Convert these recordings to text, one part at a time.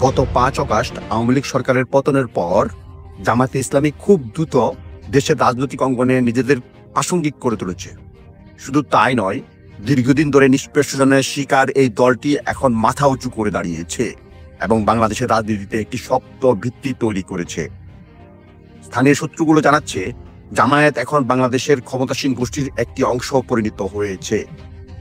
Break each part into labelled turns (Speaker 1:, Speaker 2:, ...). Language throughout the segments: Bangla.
Speaker 1: গত ৫ আগস্ট আওয়ামী লীগ সরকারের পতনের পর জামায়াতে ইসলামী খুব দ্রুত দেশের রাজনৈতিক অঙ্গনে নিজেদের প্রাসঙ্গিক করে তুলেছে। শুধু তাই নয়, দীর্ঘদিন ধরে নিষ্পেষণের শিকার এই দলটি এখন মাথা উঁচু করে দাঁড়িয়েছে এবং বাংলাদেশের রাজনীতিতে একটি শক্ত ভিত্তি তৈরি করেছে। স্থানীয় সূত্রগুলো জানাচ্ছে, জামায়াত এখন বাংলাদেশের ক্ষমতাসীন গোষ্ঠীর একটি অংশ পরিণত হয়েছে।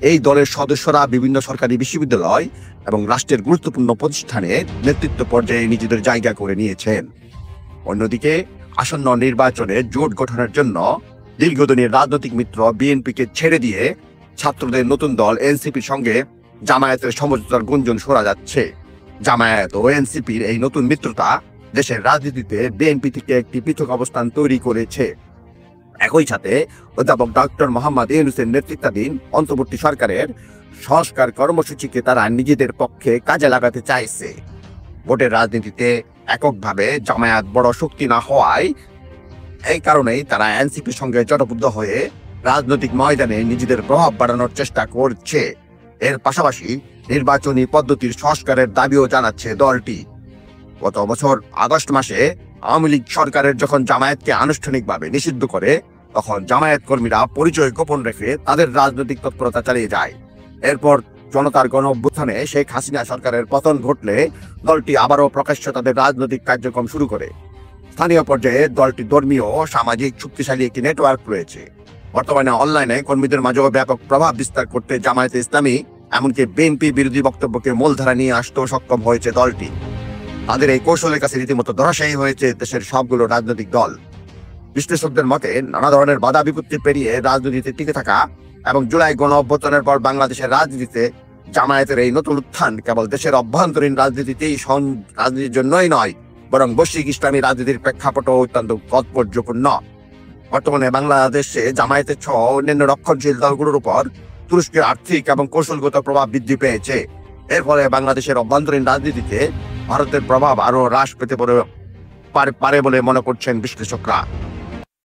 Speaker 1: এই দলের সদস্যরা বিভিন্ন সরকারি বিশ্ববিদ্যালয় এবং রাষ্ট্রের গুরুত্বপূর্ণ প্রতিষ্ঠানে নেতৃত্ব পর্যায়ে নিজেদের জায়গা করে নিয়েছেন। অন্যদিকে আসন্ন নির্বাচনে জোট গঠনের জন্য দীর্ঘদিনের রাজনৈতিক মিত্র বিএনপিকে ছেড়ে দিয়ে ছাত্রদের নতুন দল এনসিপির সঙ্গে জামায়াতের সমঝোতার গুঞ্জন শোনা যাচ্ছে। জামায়াত ও এনসিপির এই নতুন মিত্রতা দেশের রাজনীতিতে বিএনপি থেকে একটি পৃথক অবস্থান তৈরি করেছে। একই সাথে অধ্যাপক ডক্টর মোহাম্মদ ইউনূসের নেতৃত্বাধীন অন্তর্বর্তী সরকারের সংস্কার কর্মসূচিকে তারা নিজেদের পক্ষে কাজে লাগাতে চাইছে। ভোটের রাজনীতিতে এককভাবে জামায়াত বড় শক্তি না হওয়ায় এই কারণেই তারা এনসিপির সঙ্গে জোটবদ্ধ হয়ে রাজনৈতিক ময়দানে নিজেদের প্রভাব বাড়ানোর চেষ্টা করছে। এর পাশাপাশি নির্বাচনী পদ্ধতির সংস্কারের দাবিও জানাচ্ছে দলটি। গত বছর আগস্ট মাসে আওয়ামী লীগ সরকারের যখন জামায়াতকে আনুষ্ঠানিকভাবে নিষিদ্ধ করে, তখন জামায়াত কর্মীরা পরিচয় গোপন রেখে তাদের রাজনৈতিক তৎপরতা চালিয়ে যায়। এরপর জনতার গণ অভ্যুত্থানে শেখ হাসিনা সরকারের পতন ঘটলে দলটি আবারও প্রকাশ্য তাদের রাজনৈতিক কার্যক্রম শুরু করে। স্থানীয় পর্যায়ে দলটি ধর্মীয় ও সামাজিক শক্তিশালী একটি নেটওয়ার্ক রয়েছে। বর্তমানে অনলাইনে কর্মীদের মাঝেও ব্যাপক প্রভাব বিস্তার করতে জামায়াতে ইসলামী এমনকি বিএনপি বিরোধী বক্তব্যকে মূলধারা নিয়ে আসতেও সক্ষম হয়েছে দলটি। তাদের এই কৌশলের কাছে রীতিমতো ধরাশায়ী হয়েছে দেশের সবগুলো রাজনৈতিক দল। বিশ্লেষকদের মতে, নানা ধরনের বাধা বিপত্তি পেরিয়ে রাজনীতিতে টিকে থাকা এবং জুলাই গণ অভ্যুত্থানের পর বাংলাদেশের রাজনীতিতে জামায়াতের এই নতুন উত্থান কেবল দেশের অভ্যন্তরীণ রাজনীতির জন্যই নয়, বরং বৈশ্বিক ইসলামী রাজনীতির প্রেক্ষাপটও অত্যন্ত তাৎপর্যপূর্ণ। বর্তমানে বাংলাদেশে জামায়াতের সহ অন্যান্য রক্ষণশীল দলগুলোর উপর তুরস্কের আর্থিক এবং কৌশলগত প্রভাব বৃদ্ধি পেয়েছে। এর ফলে বাংলাদেশের অভ্যন্তরীণ রাজনীতিতে ভারতের প্রভাব আরো হ্রাস পেতে পারে বলে মনে করছেন বিশ্লেষকরা।